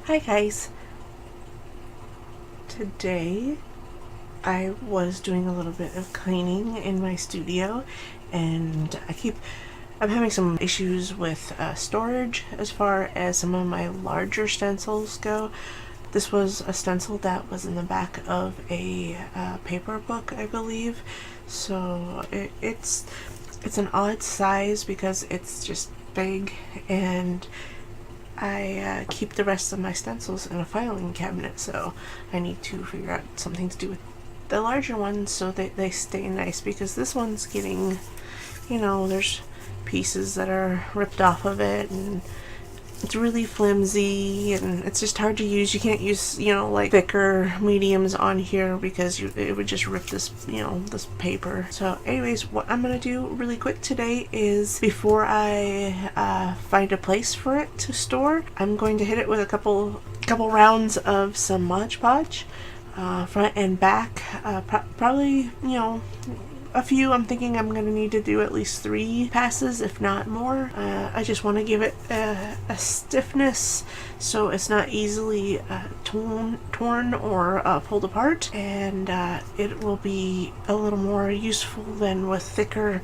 Hi guys. Today I was doing a little bit of cleaning in my studio and I'm having some issues with storage as far as some of my larger stencils go. This was a stencil that was in the back of a paper book, I believe. So it's an odd size because it's just big, and I keep the rest of my stencils in a filing cabinet, so I need to figure out something to do with the larger ones so that they stay nice, because this one's getting, there's pieces that are ripped off of it, and it's really flimsy, and it's just hard to use. You can't use, like thicker mediums on here because it would just rip this, this paper. So anyways, what I'm gonna do really quick today is, before I find a place for it to store, I'm going to hit it with a couple rounds of some Mod Podge, front and back, probably, a few. I'm thinking I'm going to need to do at least 3 passes, if not more. I just want to give it a stiffness so it's not easily torn or pulled apart, and it will be a little more useful than with thicker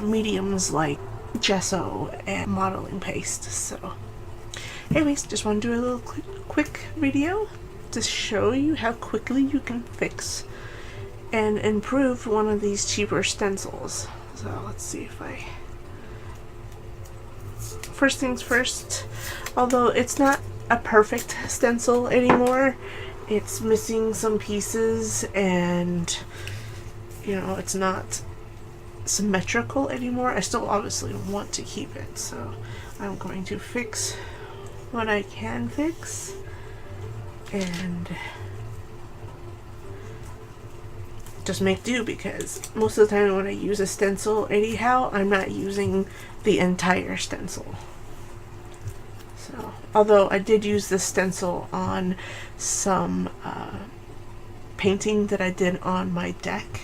mediums like gesso and modeling paste. So anyways, just want to do a little quick video to show you how quickly you can fix and improve one of these cheaper stencils. So let's see if first things first, although it's not a perfect stencil anymore, it's missing some pieces, and it's not symmetrical anymore. I still obviously want to keep it, so I'm going to fix what I can fix, and just make do, because most of the time when I use a stencil anyhow, I'm not using the entire stencil. So although I did use this stencil on some painting that I did on my deck,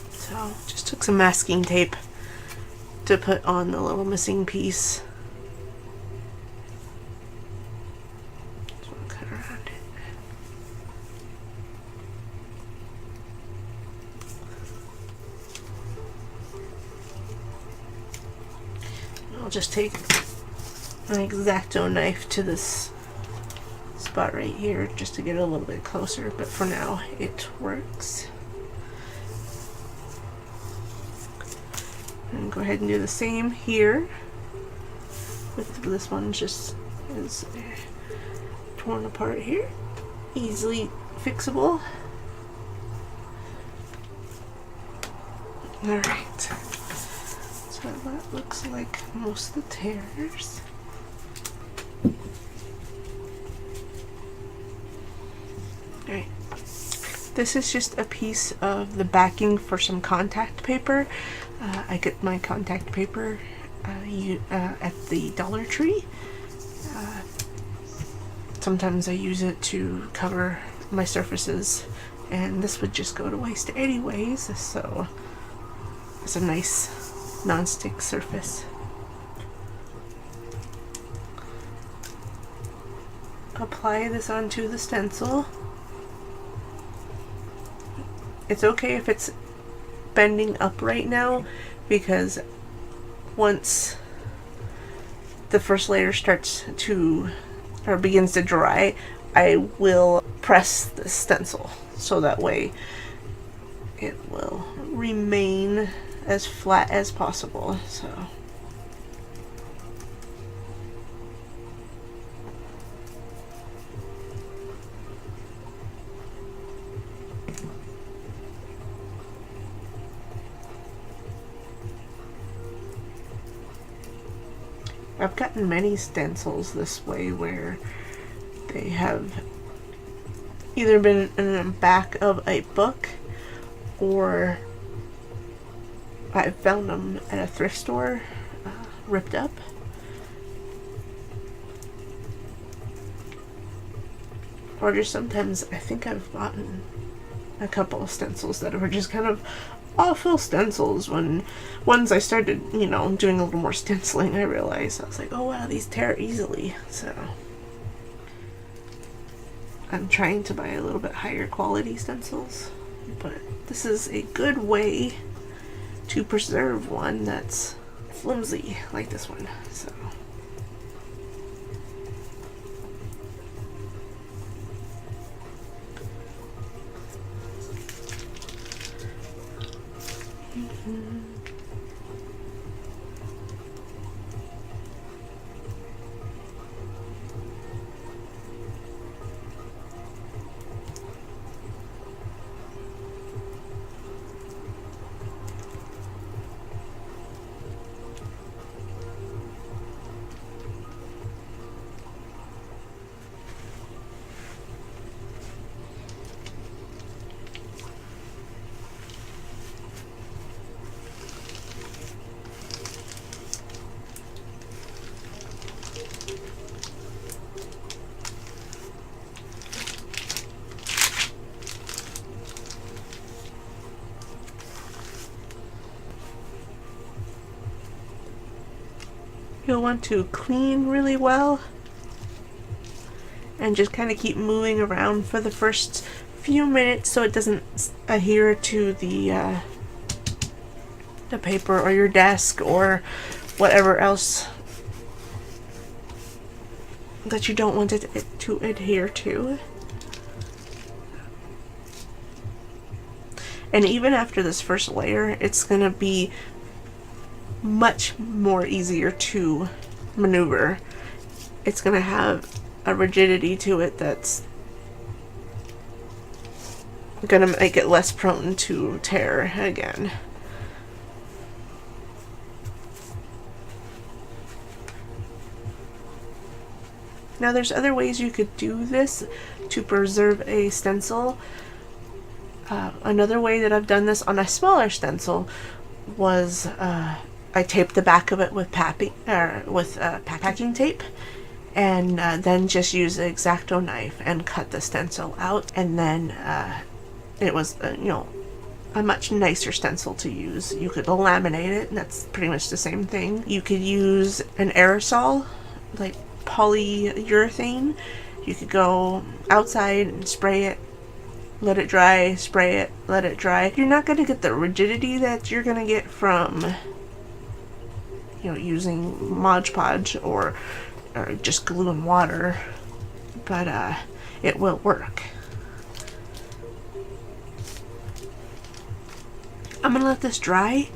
so just took some masking tape to put on the little missing piece. I'll just take an X-Acto knife to this spot right here just to get a little bit closer, but for now it works. And go ahead and do the same here with this one. Just is torn apart here, easily fixable. Alright, so that looks like most of the tears. Alright, this is just a piece of the backing for some contact paper. I get my contact paper at the Dollar Tree. Sometimes I use it to cover my surfaces, and this would just go to waste anyways, so it's a nice non-stick surface. Apply this onto the stencil. It's okay if it's bending up right now, because once the first layer starts to or begins to dry, I will press the stencil so that way it will remain as flat as possible. So I've gotten many stencils this way where they have either been in the back of a book, or I found them at a thrift store ripped up. Or just sometimes I think I've gotten a couple of stencils that were just kind of awful stencils. When once I started, you know, doing a little more stenciling, I realized, I was like, oh wow, these tear easily. So I'm trying to buy a little bit higher quality stencils, but this is a good way to preserve one that's flimsy like this one. So you'll want to clean really well and just kind of keep moving around for the first few minutes so it doesn't adhere to the paper or your desk or whatever else that you don't want it to adhere to. And even after this first layer, it's gonna be much more easier to maneuver. It's gonna have a rigidity to it that's gonna make it less prone to tear again. Now there's other ways you could do this to preserve a stencil. Another way that I've done this on a smaller stencil was I taped the back of it with packing tape, and then just use the X-Acto knife and cut the stencil out, and then it was you know, a much nicer stencil to use. You could laminate it, and that's pretty much the same thing. You could use an aerosol, like polyurethane. You could go outside and spray it, let it dry, spray it, let it dry. You're not going to get the rigidity that you're going to get from, you know, using Mod Podge or just glue and water, but it will work. I'm going to let this dry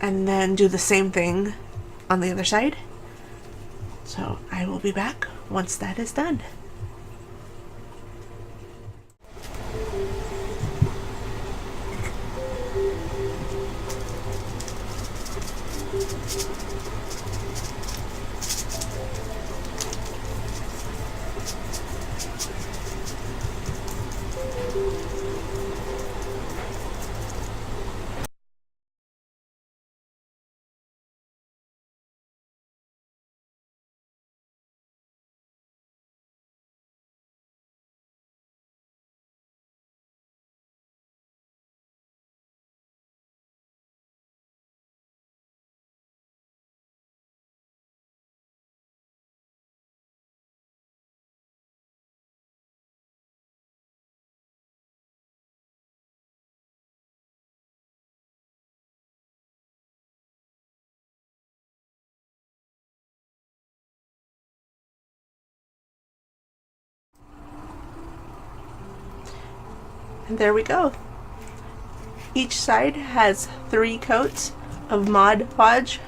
and then do the same thing on the other side. So I will be back once that is done. And there we go. Each side has 3 coats of Mod Podge.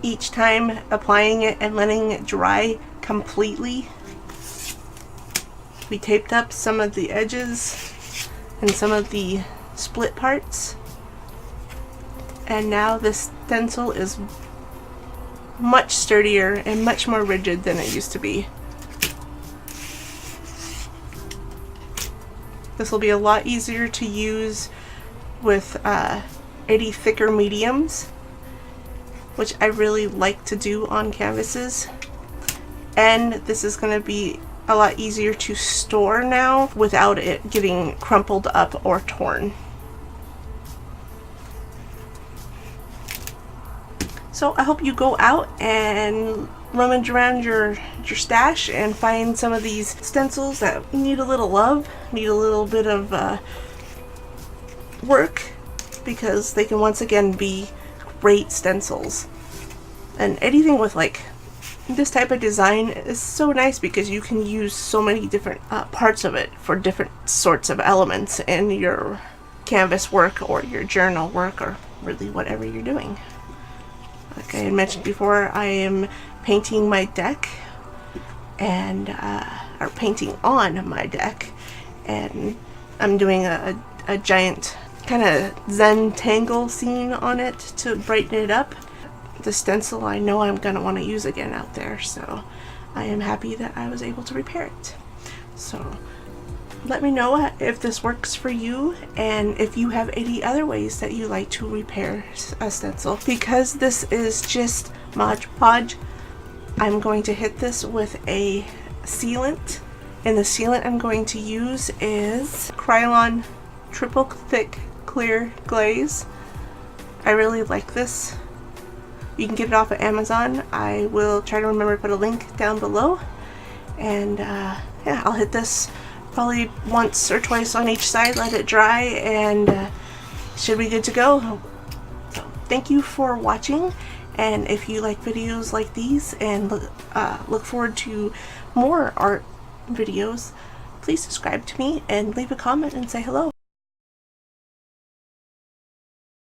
Each time applying it and letting it dry completely. We taped up some of the edges and some of the split parts. And now this stencil is much sturdier and much more rigid than it used to be. This will be a lot easier to use with any thicker mediums, which I really like to do on canvases. And this is going to be a lot easier to store now without it getting crumpled up or torn. So I hope you go out and rummage around your stash and find some of these stencils that need a little love, need a little bit of work, because they can once again be great stencils. And anything with like this type of design is so nice because you can use so many different parts of it for different sorts of elements in your canvas work or your journal work, or really whatever you're doing. Like I had mentioned before, I am painting my deck and or painting on my deck, and I'm doing a giant kind of Zen-tangle scene on it to brighten it up. The stencil I know I'm gonna want to use again out there, so I am happy that I was able to repair it. So let me know if this works for you, and if you have any other ways that you like to repair a stencil. Because this is just Mod Podge, I'm going to hit this with a sealant, and the sealant I'm going to use is Krylon Triple Thick Clear Glaze. I really like this. You can get it off of Amazon. I will try to remember to put a link down below. And yeah, I'll hit this probably once or twice on each side, let it dry, and should be good to go. So thank you for watching, and if you like videos like these and look forward to more art videos, please subscribe to me and leave a comment and say hello.